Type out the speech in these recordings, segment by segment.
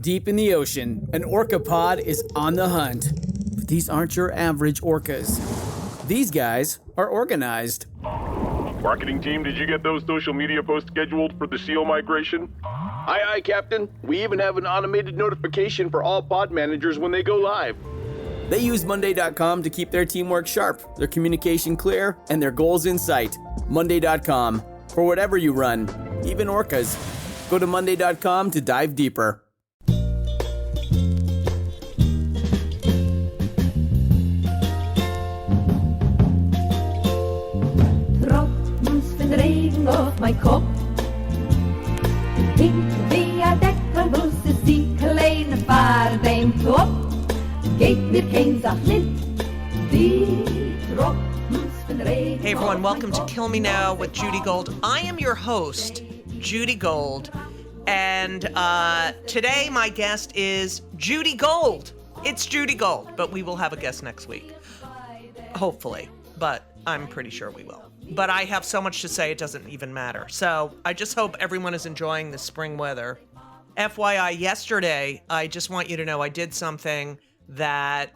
Deep in the ocean, an orca pod is on the hunt. But these aren't your average orcas. These guys are organized. Marketing team, did you get those social media posts scheduled for the SEAL migration? Aye, Captain. We even have an automated notification for all pod managers when they go live. They use Monday.com to keep their teamwork sharp, their communication clear, and their goals in sight. Monday.com. For whatever you run, even orcas. Go to Monday.com to dive deeper. Regen auf mein Kopf. Hinter via Deckel muss es die kleine Fahrt im Top. Geht mir kein Sach nicht, die Tropfen von Regen. Hey everyone, welcome to Kill Me Now with Judy Gold. I am your host, Judy Gold, and today my guest is Judy Gold. It's Judy Gold, but we will have a guest next week. Hopefully, but I'm pretty sure we will. But I have so much to say it doesn't even matter. So I just hope everyone is enjoying the spring weather. FYI, yesterday, I just want you to know I did something that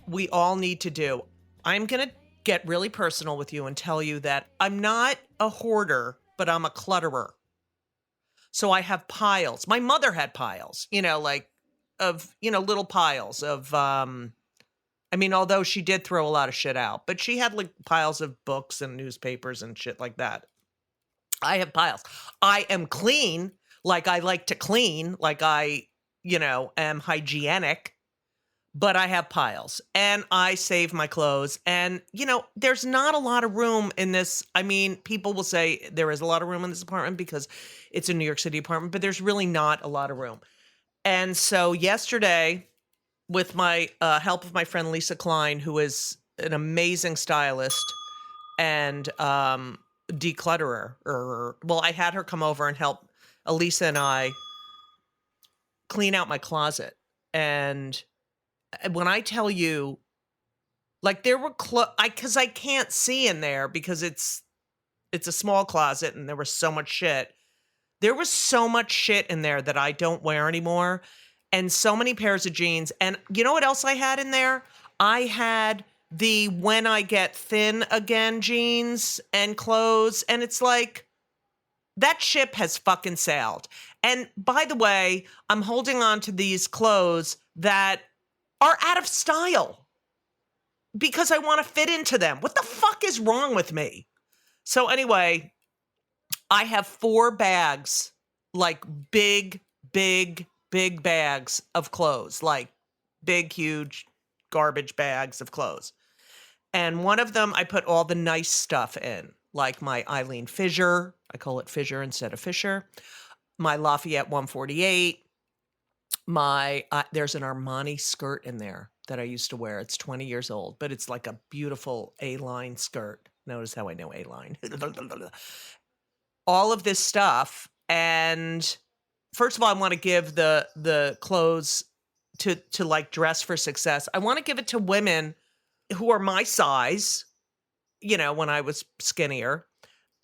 we all need to do. I'm going to get really personal with you and tell you that I'm not a hoarder, but I'm a clutterer. So I have piles. My mother had piles, little piles of, although she did throw a lot of shit out, but she had like piles of books and newspapers and shit like that. I have piles. I am clean, like I like to clean, like I, am hygienic, but I have piles and I save my clothes. And, there's not a lot of room in this. I mean, people will say there is a lot of room in this apartment because it's a New York City apartment, but there's really not a lot of room. And so yesterday, with my help of my friend Lisa Klein, who is an amazing stylist and declutterer. I had her come over and help Elisa and I clean out my closet. And when I tell you, like there were because I can't see in there because it's a small closet and there was so much shit. There was so much shit in there that I don't wear anymore. And so many pairs of jeans. And you know what else I had in there? I had the When I Get Thin Again jeans and clothes. And it's like, that ship has fucking sailed. And by the way, I'm holding on to these clothes that are out of style because I want to fit into them. What the fuck is wrong with me? So anyway, I have 4 bags, like big bags of clothes, like big, huge garbage bags of clothes. And one of them, I put all the nice stuff in, like my Eileen Fisher. I call it Fisher instead of Fisher. My Lafayette 148. There's an Armani skirt in there that I used to wear. It's 20 years old, but it's like a beautiful A-line skirt. Notice how I know A-line. All of this stuff. And first of all, I want to give the clothes to like dress for success. I want to give it to women who are my size, when I was skinnier,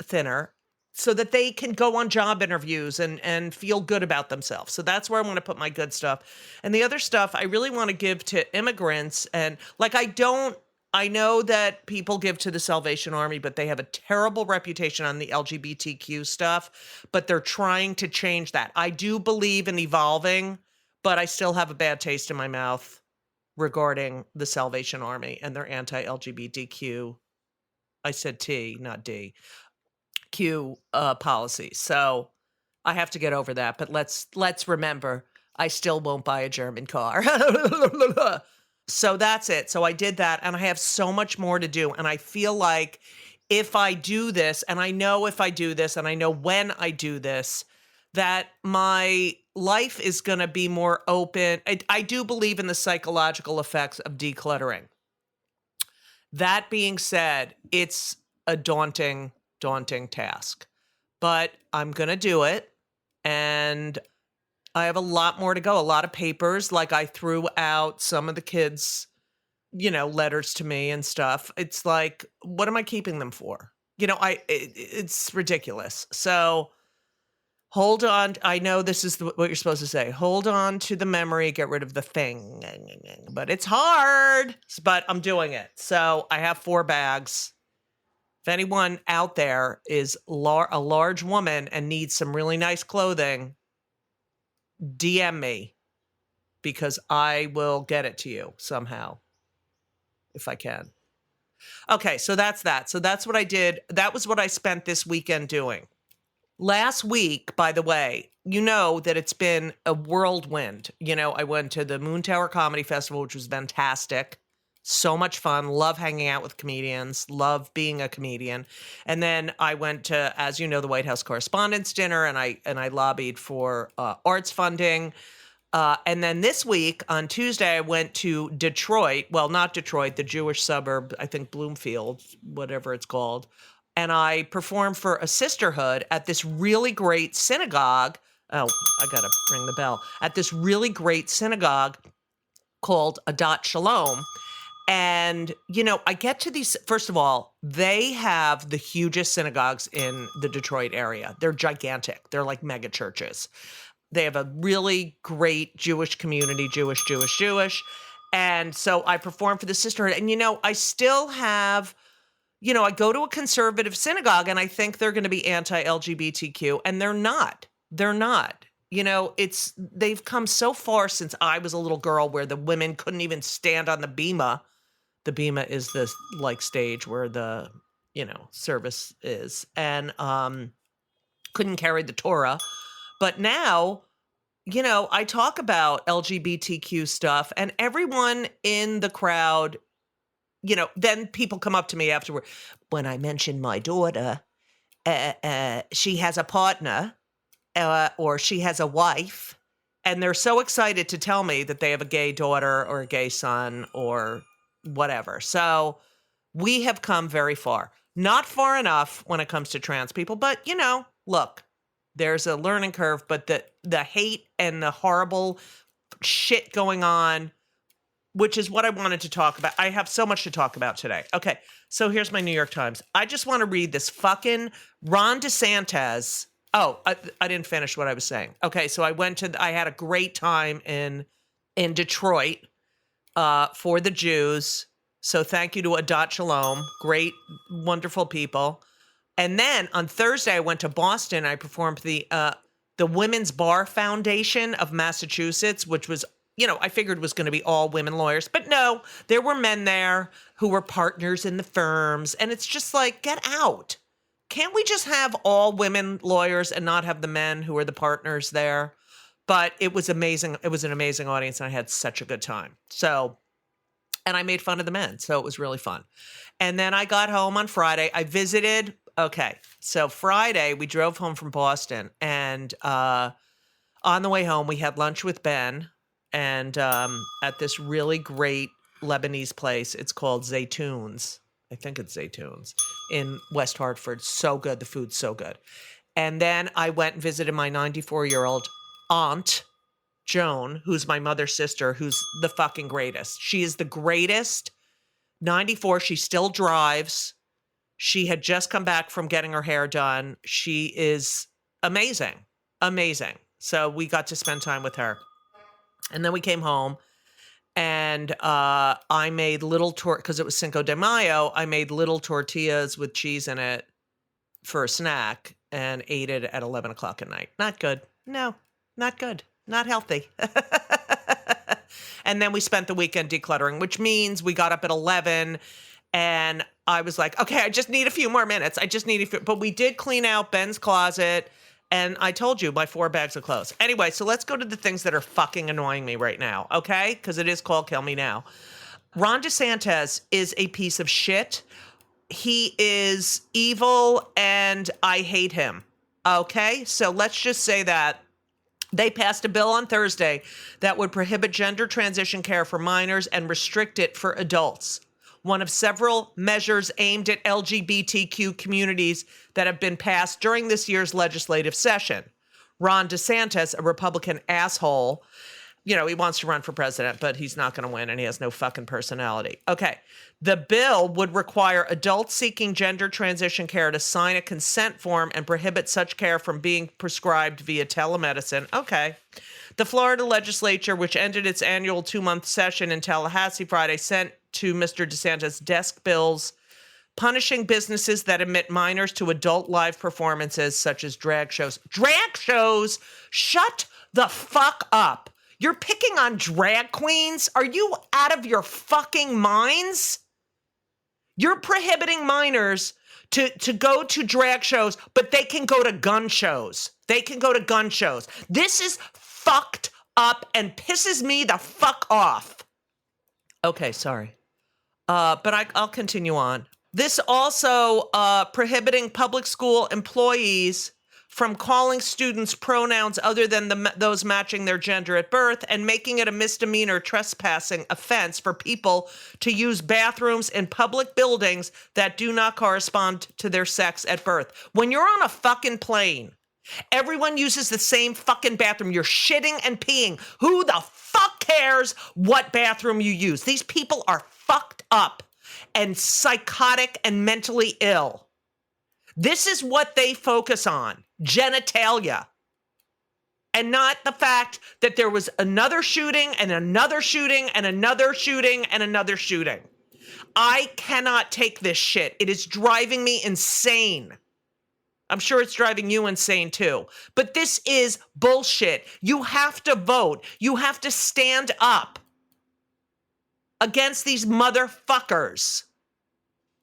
thinner, so that they can go on job interviews and feel good about themselves. So that's where I want to put my good stuff. And the other stuff I really want to give to immigrants. And like, I know that people give to the Salvation Army, but they have a terrible reputation on the LGBTQ stuff, but they're trying to change that. I do believe in evolving, but I still have a bad taste in my mouth regarding the Salvation Army and their anti-LGBTQ, I said T, not D, Q policy. So I have to get over that, but let's remember, I still won't buy a German car. So that's it. So I did that, and I have so much more to do. And I feel like if I do this, and I know if I do this, and I know when I do this, that my life is going to be more open. I do believe in the psychological effects of decluttering. That being said, it's a daunting task, but I'm going to do it. And I have a lot more to go, a lot of papers. Like I threw out some of the kids, letters to me and stuff. It's like, what am I keeping them for? It's ridiculous. So Hold on. I know this is what you're supposed to say. Hold on to the memory, get rid of the thing. But it's hard, but I'm doing it. So I have 4 bags. If anyone out there is a large woman and needs some really nice clothing, DM me because I will get it to you somehow if I can. Okay, so that's that. So that's what I did. That was what I spent this weekend doing. Last week, by the way, you know that it's been a whirlwind. You know, I went to the Moon Tower Comedy Festival, which was fantastic. So much fun. Love hanging out with comedians. Love being a comedian. And then I went to, as you know, the White House Correspondents' Dinner, and I lobbied for arts funding. And then this week, on Tuesday, I went to Detroit. Well, not Detroit, the Jewish suburb, I think Bloomfield, whatever it's called. And I performed for a sisterhood at this really great synagogue. Oh, I got to ring the bell. At this really great synagogue called Adat Shalom. And, you know, I get to these, first of all, they have the hugest synagogues in the Detroit area. They're gigantic. They're like mega churches. They have a really great Jewish community, Jewish. And so I performed for the sisterhood. And, you know, I still have, you know, I go to a conservative synagogue and I think they're going to be anti-LGBTQ, and they're not. They're not. You know, they've come so far since I was a little girl where the women couldn't even stand on the bima. The bima is this like stage where the, you know, service is, and couldn't carry the Torah. But now, you know, I talk about LGBTQ stuff and everyone in the crowd, you know, then people come up to me afterward. When I mention my daughter, she has a partner or she has a wife, and they're so excited to tell me that they have a gay daughter or a gay son or whatever. So we have come very far. Not far enough when it comes to trans people, but, you know, look, there's a learning curve, but the hate and the horrible shit going on, which is what I wanted to talk about. I have so much to talk about today. Okay, so here's my New York Times. I just want to read this fucking Ron DeSantis. Oh, I didn't finish what I was saying. Okay, so I had a great time in Detroit for the Jews. So thank you to Adat Shalom. Great, wonderful people. And then on Thursday, I went to Boston. I performed for the Women's Bar Foundation of Massachusetts, which was, you know, I figured was going to be all women lawyers. But no, there were men there who were partners in the firms. And it's just like, get out. Can't we just have all women lawyers and not have the men who are the partners there? But it was amazing. It was an amazing audience, and I had such a good time. So, and I made fun of the men. So it was really fun. And then I got home on Friday. I visited. Okay, so Friday we drove home from Boston, and on the way home we had lunch with Ben, and at this really great Lebanese place. It's called Zaytoons. I think it's Zaytoons in West Hartford. So good, the food's so good. And then I went and visited my 94-year-old aunt, Joan, who's my mother's sister, who's the fucking greatest. She is the greatest. 94, she still drives. She had just come back from getting her hair done. She is amazing, amazing. So we got to spend time with her. And then we came home, and I made because it was Cinco de Mayo, I made little tortillas with cheese in it for a snack and ate it at 11 o'clock at night. Not good. No, not good. Not healthy. And then we spent the weekend decluttering, which means we got up at 11, and I was like, okay, I just need a few more minutes. But we did clean out Ben's closet, and I told you my 4 bags of clothes. Anyway, so let's go to the things that are fucking annoying me right now, okay? Because it is called Kill Me Now. Ron DeSantis is a piece of shit. He is evil, and I hate him, okay? So let's just say that. They passed a bill on Thursday that would prohibit gender transition care for minors and restrict it for adults. One of several measures aimed at LGBTQ communities that have been passed during this year's legislative session. Ron DeSantis, a Republican asshole, he wants to run for president, but he's not going to win and he has no fucking personality. Okay. The bill would require adults seeking gender transition care to sign a consent form and prohibit such care from being prescribed via telemedicine. Okay. The Florida legislature, which ended its annual 2-month session in Tallahassee Friday, sent to Mr. DeSantis desk bills punishing businesses that admit minors to adult live performances such as drag shows. Drag shows? Shut the fuck up. You're picking on drag queens? Are you out of your fucking minds? You're prohibiting minors to go to drag shows, but they can go to gun shows. They can go to gun shows. This is fucked up and pisses me the fuck off. Okay, sorry. But I'll continue on. This also prohibiting public school employees from calling students pronouns other than those matching their gender at birth, and making it a misdemeanor trespassing offense for people to use bathrooms in public buildings that do not correspond to their sex at birth. When you're on a fucking plane, everyone uses the same fucking bathroom. You're shitting and peeing. Who the fuck cares what bathroom you use? These people are fucked up and psychotic and mentally ill. This is what they focus on, genitalia, and not the fact that there was another shooting and another shooting and another shooting and another shooting. I cannot take this shit. It is driving me insane. I'm sure it's driving you insane too. But this is bullshit. You have to vote. You have to stand up against these motherfuckers.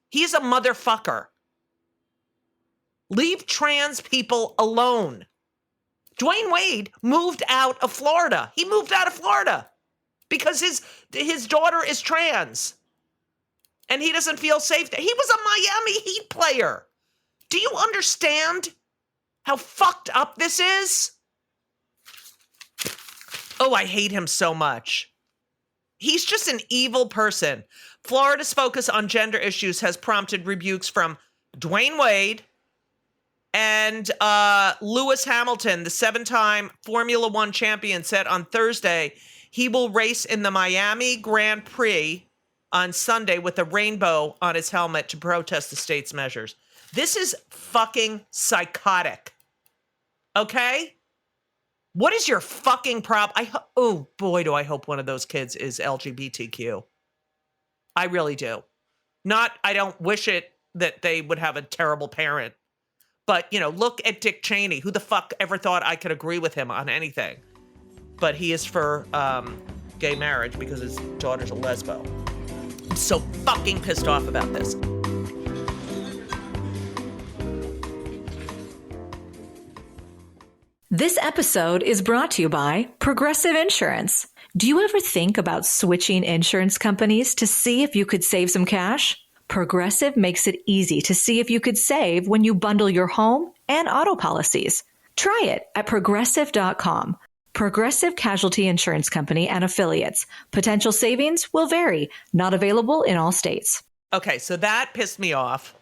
He's a motherfucker. Leave trans people alone. Dwayne Wade moved out of Florida. He moved out of Florida because his daughter is trans. And he doesn't feel safe there. He was a Miami Heat player. Do you understand how fucked up this is? Oh, I hate him so much. He's just an evil person. Florida's focus on gender issues has prompted rebukes from Dwayne Wade and Lewis Hamilton, the 7-time Formula One champion, said on Thursday he will race in the Miami Grand Prix on Sunday with a rainbow on his helmet to protest the state's measures. This is fucking psychotic. Okay? What is your fucking problem? Oh boy, do I hope one of those kids is LGBTQ. I really do. I don't wish it that they would have a terrible parent. But, look at Dick Cheney. Who the fuck ever thought I could agree with him on anything? But he is for gay marriage because his daughter's a lesbo. I'm so fucking pissed off about this. This episode is brought to you by Progressive Insurance. Do you ever think about switching insurance companies to see if you could save some cash? Progressive makes it easy to see if you could save when you bundle your home and auto policies. Try it at Progressive.com. Progressive Casualty Insurance Company and Affiliates. Potential savings will vary. Not available in all states. Okay, so that pissed me off.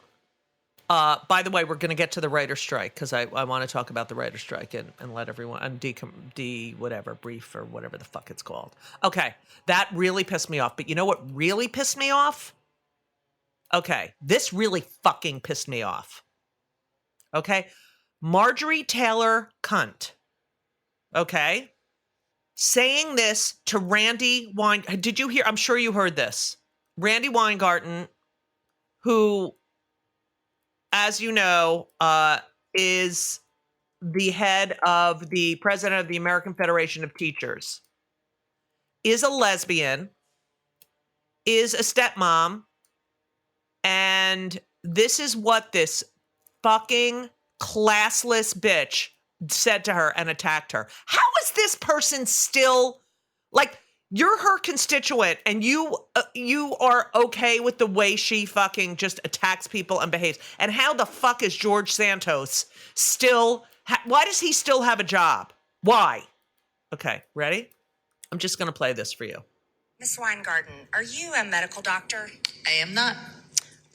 By the way, we're going to get to the writer's strike because I want to talk about the writer's strike and let everyone brief or whatever the fuck it's called. Okay, that really pissed me off. But you know what really pissed me off? Okay, this really fucking pissed me off. Okay, Marjorie Taylor Cunt. Okay, saying this to Randy Weingarten. Did you hear? I'm sure you heard this. Randy Weingarten, who, as you know, is the head of the president of the American Federation of Teachers, is a lesbian, is a stepmom, and this is what this fucking classless bitch said to her and attacked her. How is this person still, you're her constituent and you are okay with the way she fucking just attacks people and behaves? And how the fuck is George Santos still, why does he still have a job? Why? Okay, ready? I'm just going to play this for you. Miss Weingarten, are you a medical doctor? I am not.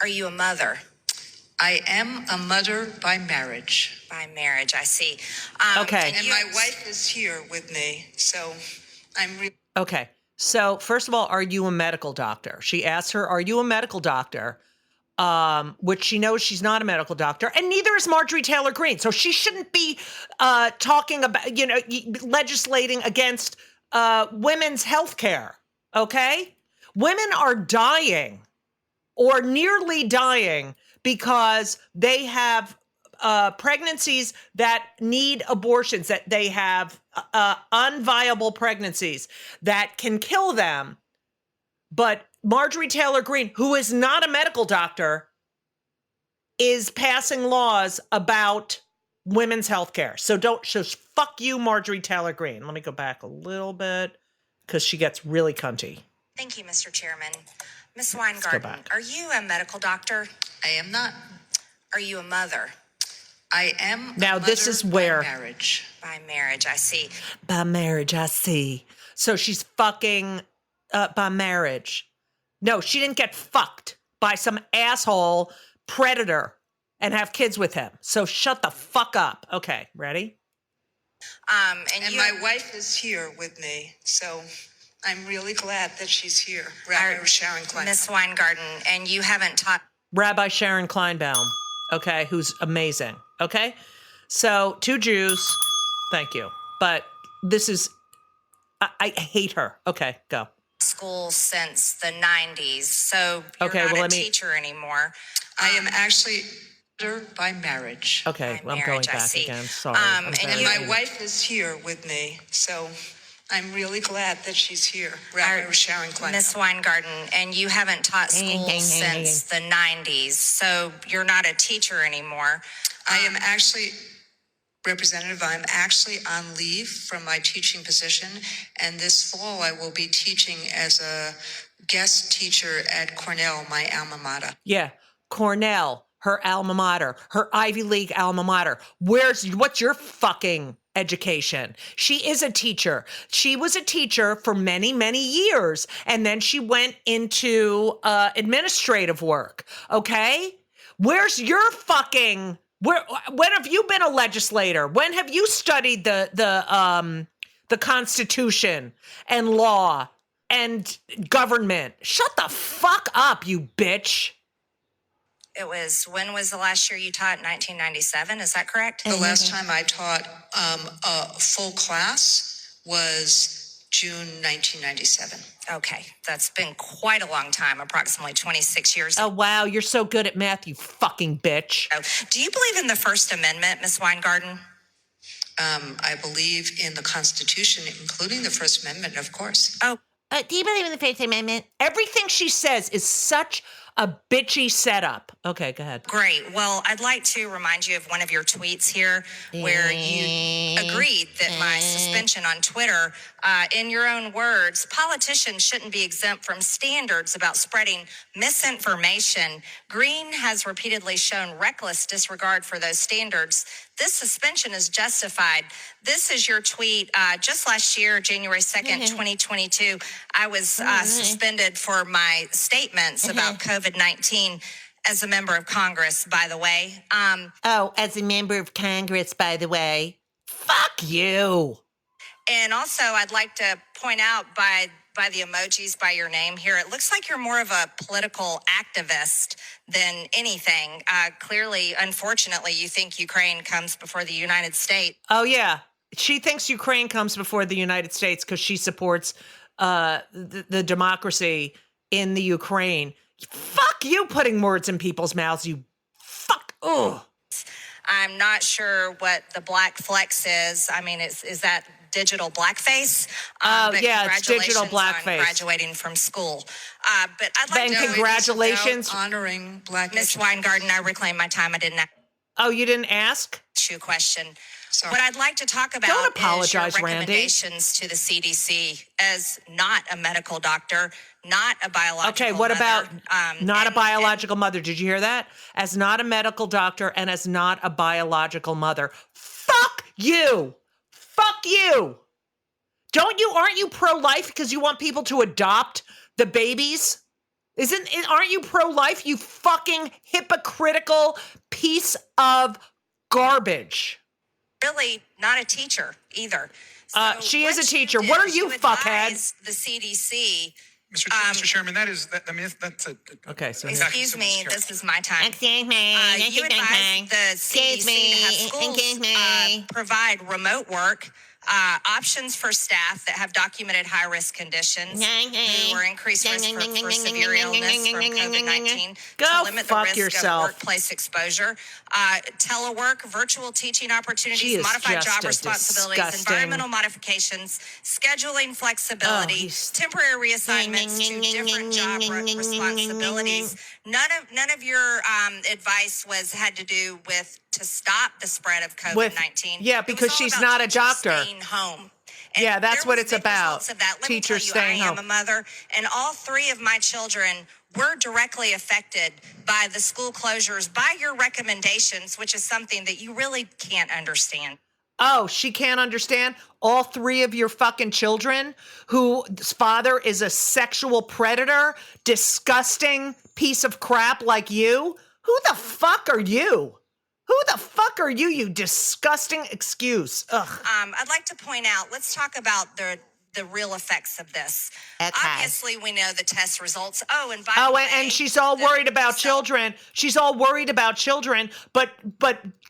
Are you a mother? I am a mother by marriage. By marriage, I see. Okay. And my wife is here with me, so Okay. So first of all, are you a medical doctor? She asks her, are you a medical doctor? Which she knows she's not a medical doctor, and neither is Marjorie Taylor Greene. So she shouldn't be talking about, legislating against women's health care. Okay? Women are dying or nearly dying because they have pregnancies that need abortions, that they have unviable pregnancies that can kill them. But Marjorie Taylor Greene, who is not a medical doctor, is passing laws about women's health care. So fuck you, Marjorie Taylor Greene. Let me go back a little bit because she gets really cunty. Thank you, Mr. Chairman. Miss Weingarten, are you a medical doctor? I am not. Are you a mother? I am Now, a mother this is where... by marriage. By marriage, I see. By marriage, I see. So she's fucking by marriage. No, she didn't get fucked by some asshole predator and have kids with him. So shut the fuck up. Okay, ready? And my wife is here with me, so I'm really glad that she's here. Rabbi Sharon Kleinbaum. Miss Weingarten, and you haven't taught... Rabbi Sharon Kleinbaum, okay, who's amazing, okay? So, 2 Jews, thank you. But this is, I hate her. Okay, go. School since the 90s, so you're not a teacher anymore. I am actually by marriage. Okay, By I'm going marriage, I back see. again. Sorry. And My wife is here with me, so I'm really glad that she's here. Rabbi Sharon Kleinbaum. Miss Weingarten, and you haven't taught school since the 90s, so you're not a teacher anymore. I am actually, Representative, I'm actually on leave from my teaching position, and this fall I will be teaching as a guest teacher at Cornell, my alma mater. Yeah, Cornell, her alma mater, her Ivy League alma mater. What's your fucking education? She is a teacher. She was a teacher for many, many years, and then she went into administrative work, okay? Where's your fucking... When have you been a legislator? When have you studied the Constitution and law and government? Shut the fuck up, you bitch. When was the last year you taught? 1997, is that correct? The last time I taught a full class was June 1997. Okay, that's been quite a long time, approximately 26 years. Oh, wow, you're so good at math, you fucking bitch. Do you believe in the First Amendment, Miss Weingarten? I believe in the Constitution, including the First Amendment, of course. Oh. Do you believe in the First Amendment? Everything she says is such a bitchy setup. Okay, go ahead. Great. Well, I'd like to remind you of one of your tweets here where you agreed that my suspension on Twitter, in your own words, politicians shouldn't be exempt from standards about spreading misinformation. Greene has repeatedly shown reckless disregard for those standards. This suspension is justified. This is your tweet. Just last year, January 2nd, 2022, I was suspended for my statements about COVID-19 as a member of Congress, by the way. As a member of Congress, by the way. Fuck you. And also, I'd like to point out by the emojis by your name here, it looks like you're more of a political activist than anything. Clearly, unfortunately, you think Ukraine comes before the United States. Oh, yeah. She thinks Ukraine comes before the United States because she supports the democracy in the Ukraine. Fuck you putting words in people's mouths, you fuck. Ugh. I'm not sure what the black flex is. I mean, is that digital blackface? Yeah, it's digital blackface. On graduating from school. But I'd like to... congratulations. Honoring Black Miss Weingarten, I reclaim my time. I didn't ask. Oh, you didn't ask? You question. Sorry. What I'd like to talk about Don't apologize, is your Randy. recommendations to the CDC as not a medical doctor, not a biological Okay, what mother, about not a biological mother? Did you hear that? As not a medical doctor and as not a biological mother. Fuck you. Fuck you. Aren't you pro-life because you want people to adopt the babies? Aren't you pro-life, you fucking hypocritical piece of garbage? really not a teacher either. She is a what teacher. did, What are you, fuckhead? advised the CDC. Mr. Chairman, that's a. Okay, so Excuse me, this is my time. Excuse me. You advised the CDC to have schools provide remote work, options for staff that have documented high-risk conditions who are increased risk for severe illness from COVID-19, to limit the risk of workplace exposure, telework, virtual teaching opportunities, modified job responsibilities, environmental modifications, scheduling flexibility, temporary reassignments to different job responsibilities. None of your advice had to do with to stop the spread of COVID-19. Yeah, because she's not a doctor. Staying home. And yeah, that's what it's about. Of that. Let Teachers me tell you, staying home. I am a mother, and all 3 of my children were directly affected by the school closures, by your recommendations, which is something that you really can't understand. Oh, she can't understand? All 3 of your fucking children whose father is a sexual predator, disgusting piece of crap like you? Who the fuck are you? Who the fuck are you, you disgusting excuse? Ugh. I'd like to point out, let's talk about the real effects of this. Okay. Obviously, we know the test results. And by the way, and she's all worried about children. She's all worried about children, but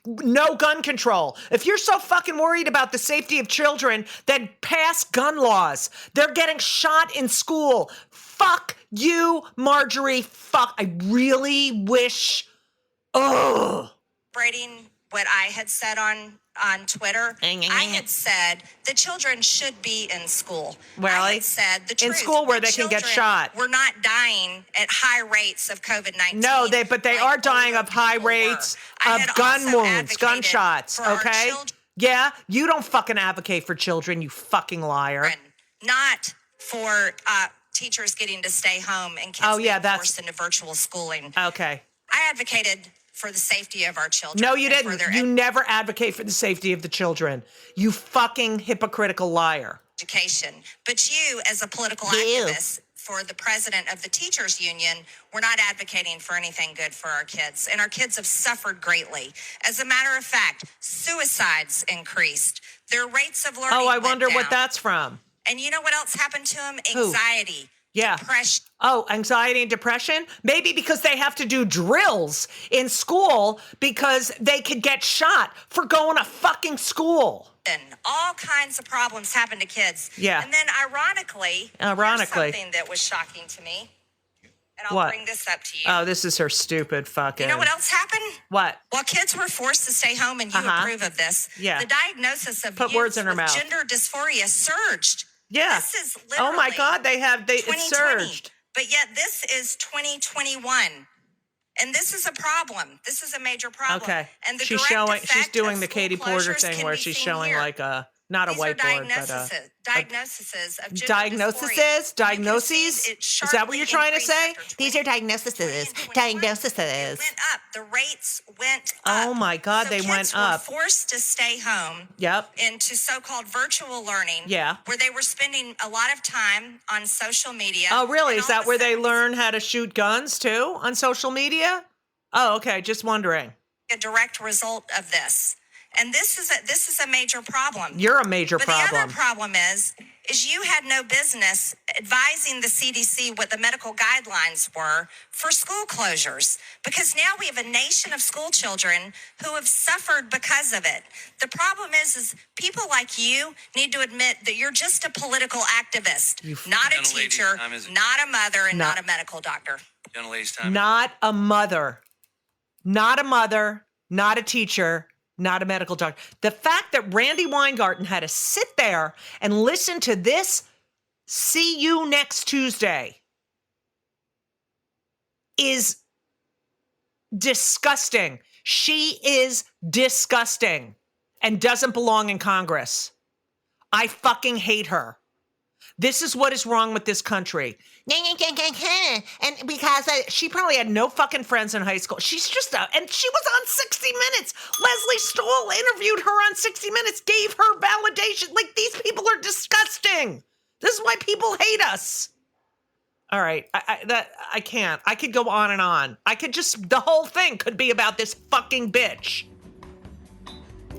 no gun control. If you're so fucking worried about the safety of children, then pass gun laws. They're getting shot in school. Fuck you, Marjorie. Fuck. I really wish. Ugh. What I had said on Twitter, I had said the children should be in school. Well, I had said the truth. In school where they can get shot. We're not dying at high rates of COVID-19. No, but they are dying of high rates of gun wounds, gunshots. Okay. Yeah, you don't fucking advocate for children, you fucking liar. Not for teachers getting to stay home and kids being forced into virtual schooling. Okay. I advocated for the safety of our children. No, you didn't. You never advocate for the safety of the children. You fucking hypocritical liar. Education. But you, as a political activist for the president of the teachers union, we're not advocating for anything good for our kids. And our kids have suffered greatly. As a matter of fact, suicides increased. Their rates of learning I wonder went what down. that's from. And you know what else happened to them? Anxiety. Yeah. Depression. Oh, anxiety and depression? Maybe because they have to do drills in school because they could get shot for going to fucking school. And all kinds of problems happen to kids. Yeah. And then ironically, here's something that was shocking to me. And I'll bring this up to you. Oh, this is her stupid fucking. You know what else happened? What? While kids were forced to stay home, and you approve of this, the diagnosis of Put words in her with mouth. gender dysphoria surged. Yeah. This is literally oh my God, it surged. But yet this is 2021. And this is a problem. This is a major problem. Okay. And the she's doing the Katie Porter thing where she's showing like not a whiteboard, but diagnoses of gender dysphoria. Diagnoses? Is that what you're trying to say? These are diagnoses. Diagnoses. It went up. The rates went up. Oh my God, they went up. Kids were forced to stay home. Yep. Into so-called virtual learning. Yeah. Where they were spending a lot of time on social media. Oh, really? Is that where they learn how to shoot guns too, on social media? Oh, okay. Just wondering. A direct result of this. And this is a major problem. You're a major problem. But the other problem is you had no business advising the CDC what the medical guidelines were for school closures, because now we have a nation of school children who have suffered because of it. The problem is people like you need to admit that you're just a political activist, not a teacher, not a mother, and not a medical doctor. Not a mother, not a teacher, not a medical doctor. The fact that Randy Weingarten had to sit there and listen to this, see you next Tuesday, is disgusting. She is disgusting and doesn't belong in Congress. I fucking hate her. This is what is wrong with this country. And because she probably had no fucking friends in high school. She's just and she was on 60 Minutes. Leslie Stoll interviewed her on 60 Minutes, gave her validation. Like, these people are disgusting. This is why people hate us. All right, I can't. I could go on and on. The whole thing could be about this fucking bitch.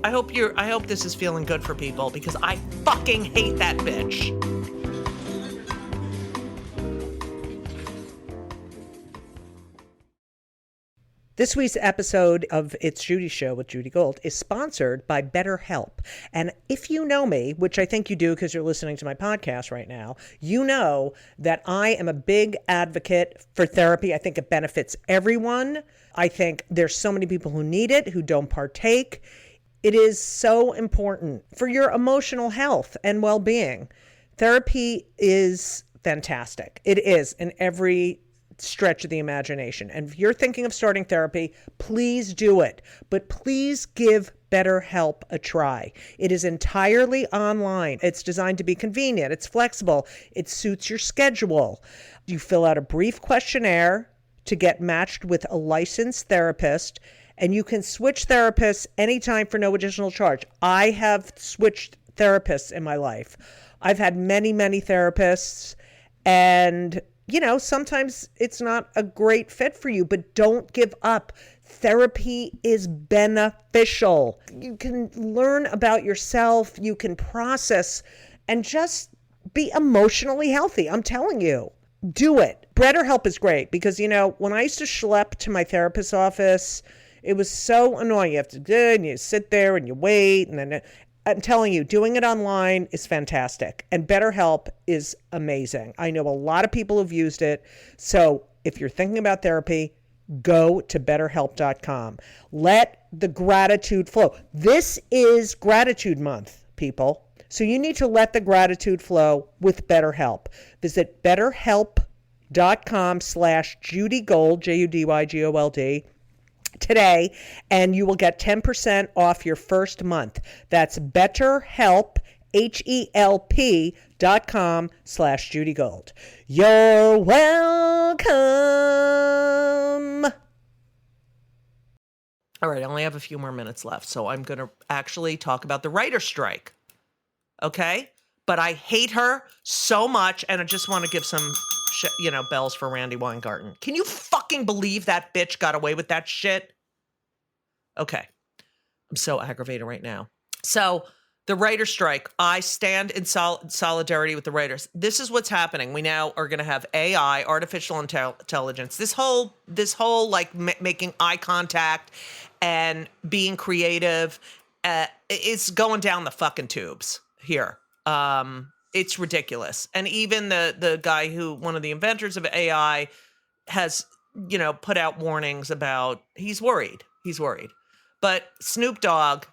I hope this is feeling good for people because I fucking hate that bitch. This week's episode of It's Judy Show with Judy Gold is sponsored by BetterHelp. And if you know me, which I think you do because you're listening to my podcast right now, you know that I am a big advocate for therapy. I think it benefits everyone. I think there's so many people who need it, who don't partake. It is so important for your emotional health and well-being. Therapy is fantastic. It is in every stretch of the imagination. And if you're thinking of starting therapy, please do it. But please give BetterHelp a try. It is entirely online. It's designed to be convenient. It's flexible. It suits your schedule. You fill out a brief questionnaire to get matched with a licensed therapist, and you can switch therapists anytime for no additional charge. I have switched therapists in my life. I've had many, many therapists, and sometimes it's not a great fit for you, but don't give up. Therapy is beneficial. You can learn about yourself. You can process and just be emotionally healthy. I'm telling you, do it. BetterHelp is great because, when I used to schlep to my therapist's office, it was so annoying. You have to do it and you sit there and you wait. And then I'm telling you, doing it online is fantastic. And BetterHelp is amazing. I know a lot of people who've used it. So if you're thinking about therapy, go to BetterHelp.com. Let the gratitude flow. This is Gratitude Month, people. So you need to let the gratitude flow with BetterHelp. Visit BetterHelp.com/JudyGold, JudyGold, today, and you will get 10% off your first month. That's BetterHelp, HELP.com/JudyGold. You're welcome. All right, I only have a few more minutes left, so I'm going to actually talk about the writer's strike. Okay? But I hate her so much, and I just want to give some bells for Randy Weingarten. Can you fucking believe that bitch got away with that shit? Okay. I'm so aggravated right now. So the writer's strike, I stand in solidarity with the writers. This is what's happening. We now are going to have AI, artificial intelligence, this whole like making eye contact and being creative. It's going down the fucking tubes here. It's ridiculous. And even the guy one of the inventors of AI has, put out warnings about, he's worried. But Snoop Dogg,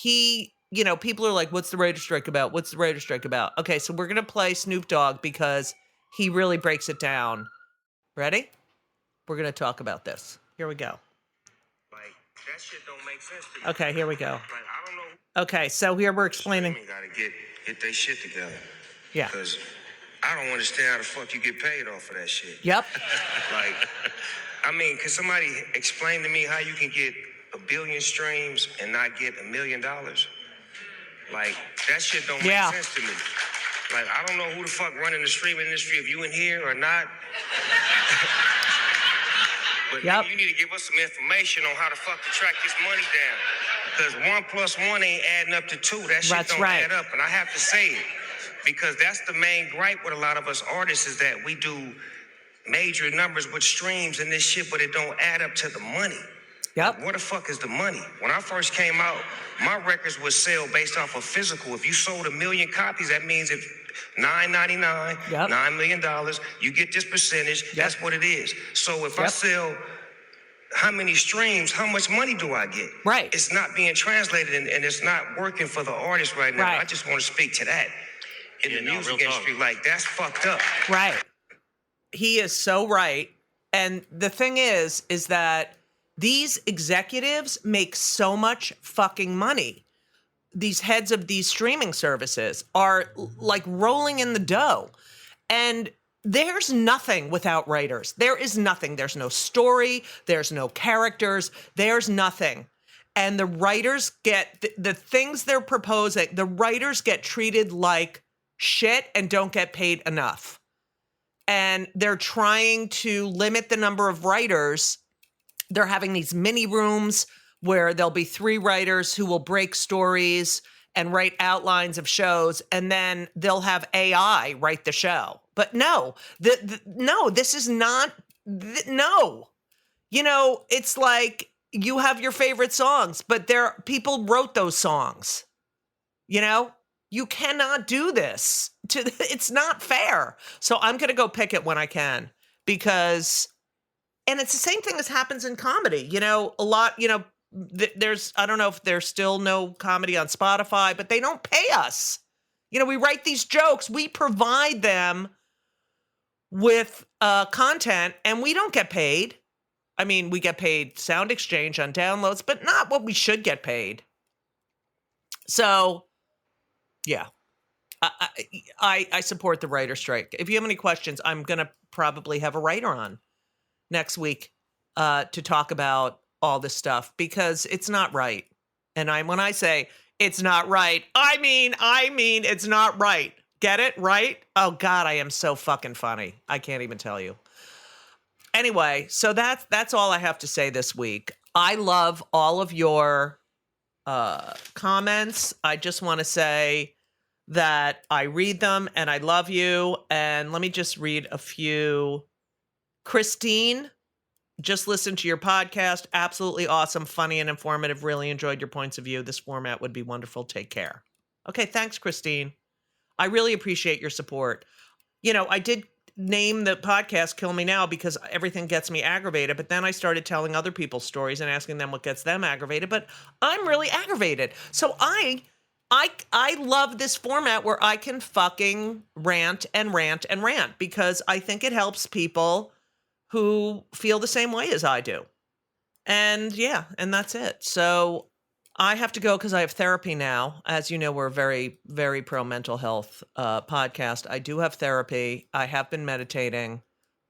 people are like, what's the writer's strike about? What's the writer's strike about? Okay, so we're going to play Snoop Dogg because he really breaks it down. Ready? We're going to talk about this. Here we go. Like, that shit don't make sense to me. Okay, here we go. Like, I don't know. Okay, so here we're explaining. Gotta get their shit together. Yeah. Because I don't understand how the fuck you get paid off of that shit. Yep. Like, can somebody explain to me how you can get 1 billion streams and not get $1 million? Like, that shit don't make sense to me. Like, I don't know who the fuck running the streaming industry, if you in here or not. But you need to give us some information on how the fuck to track this money down. Because 1 + 1 ain't adding up to 2. That shit don't add up. And I have to say it. Because that's the main gripe with a lot of us artists is that we do major numbers with streams and this shit, but it don't add up to the money. Yep. Where the fuck is the money? When I first came out, my records would sell based off of physical. If you sold 1 million copies, that means if $9.99, $9 million, you get this percentage. That's what it is. So if I sell how many streams, how much money do I get? Right. It's not being translated and it's not working for the artist right now. Right. I just want to speak to that. In the music industry, like, that's fucked up. Right. He is so right. And the thing is that these executives make so much fucking money. These heads of these streaming services are like rolling in the dough. And there's nothing without writers. There is nothing. There's no story. There's no characters. There's nothing. And the writers get the things they're proposing. The writers get treated like shit and don't get paid enough. And they're trying to limit the number of writers. They're having these mini rooms where there'll be 3 writers who will break stories and write outlines of shows, and then they'll have AI write the show. But no, no, this is not, no. You know, it's like you have your favorite songs, but people wrote those songs. You know, you cannot do this. It's not fair. So I'm going to go pick it when I can, because, and it's the same thing as happens in comedy. You know, a lot, you know, there's, I don't know if there's still no comedy on Spotify, but they don't pay us. You know, we write these jokes, we provide them with content, and we don't get paid. I mean, we get paid sound exchange on downloads, but not what we should get paid. So, yeah, I support the writer strike. If you have any questions, I'm going to probably have a writer on next week to talk about all this stuff, because it's not right. And when I say it's not right, I mean it's not right. Get it? Right? Oh, God, I am so fucking funny. I can't even tell you. Anyway, so that's all I have to say this week. I love all of your comments. I just want to say that I read them and I love you. And let me just read a few. Christine, just listened to your podcast. Absolutely awesome, funny and informative. Really enjoyed your points of view. This format would be wonderful. Take care. Okay, thanks, Christine. I really appreciate your support. You know, I did name the podcast Kill Me Now because everything gets me aggravated, but then I started telling other people's stories and asking them what gets them aggravated, but I'm really aggravated. So I love this format where I can fucking rant and rant and rant, because I think it helps people who feel the same way as I do. And yeah, and that's it. So I have to go because I have therapy now. As you know, we're a very, very pro mental health podcast. I do have therapy. I have been meditating.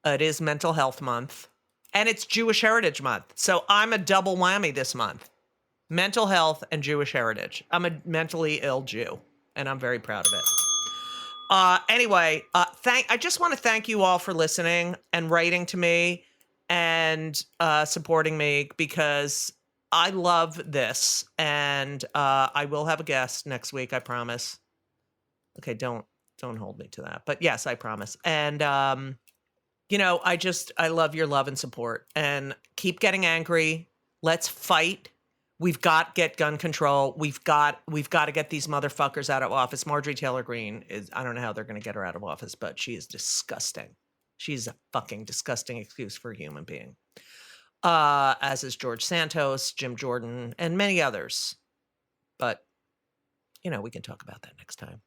It is Mental Health Month, and it's Jewish Heritage Month. So I'm a double whammy this month. Mental health and Jewish heritage. I'm a mentally ill Jew, and I'm very proud of it. Anyway, I just want to thank you all for listening and writing to me and supporting me, because I love this, and I will have a guest next week, I promise. Okay, don't hold me to that. But yes, I promise. And, you know, I love your love and support. And keep getting angry. Let's fight. We've got to get gun control. We've got to get these motherfuckers out of office. Marjorie Taylor Greene I don't know how they're going to get her out of office, but she is disgusting. She's a fucking disgusting excuse for a human being. As is George Santos, Jim Jordan, and many others. But, you know, we can talk about that next time.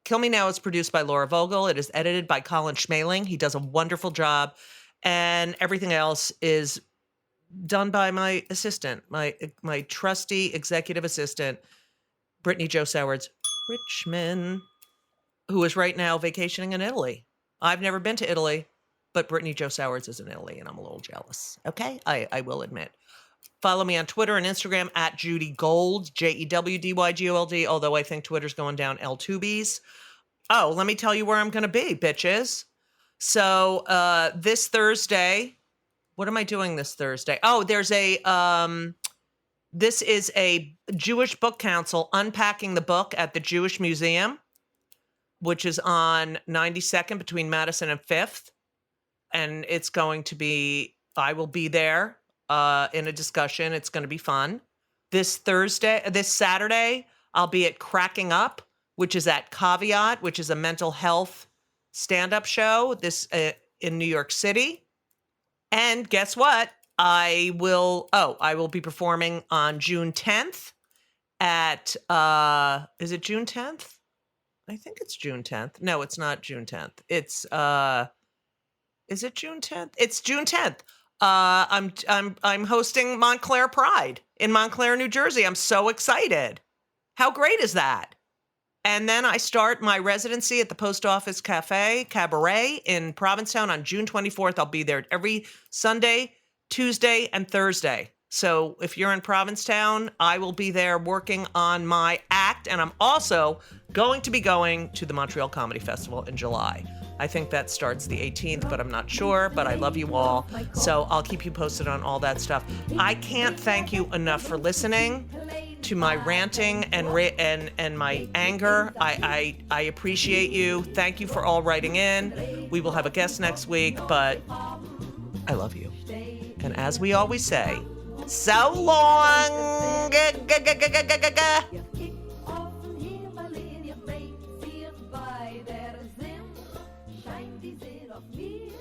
Kill Me Now is produced by Laura Vogel. It is edited by Colin Schmaling. He does a wonderful job. And everything else is done by my assistant, my trusty executive assistant, Brittany Jo Sowards Richmond, who is right now vacationing in Italy. I've never been to Italy, but Brittany Jo Sowards is in Italy, and I'm a little jealous. Okay, I will admit. Follow me on Twitter and Instagram at Judy Gold, JEWDYGOLD, although I think Twitter's going down L2Bs. Oh, let me tell you where I'm going to be, bitches. So this Thursday, what am I doing this Thursday? Oh, there's this is a Jewish Book Council unpacking the book at the Jewish Museum, which is on 92nd between Madison and 5th. And it's going to be, I will be there in a discussion. It's going to be fun. This Saturday, I'll be at Cracking Up, which is at Caveat, which is a mental health stand-up show in New York City. And guess what? I will be performing on June 10th at, is it June 10th? I think it's June 10th. No, it's not June 10th. It's, is it June 10th? It's June 10th. I'm hosting Montclair Pride in Montclair, New Jersey. I'm so excited. How great is that? And then I start my residency at the Post Office Cabaret in Provincetown on June 24th. I'll be there every Sunday, Tuesday, and Thursday. So if you're in Provincetown, I will be there working on my act. And I'm also going to be going to the Montreal Comedy Festival in July. I think that starts the 18th, but I'm not sure. But I love you all. So I'll keep you posted on all that stuff. I can't thank you enough for listening to my ranting and my anger. I appreciate you. Thank you for all writing in. We will have a guest next week, but I love you. And as we always say, so long. Scheint die Seele auf mir.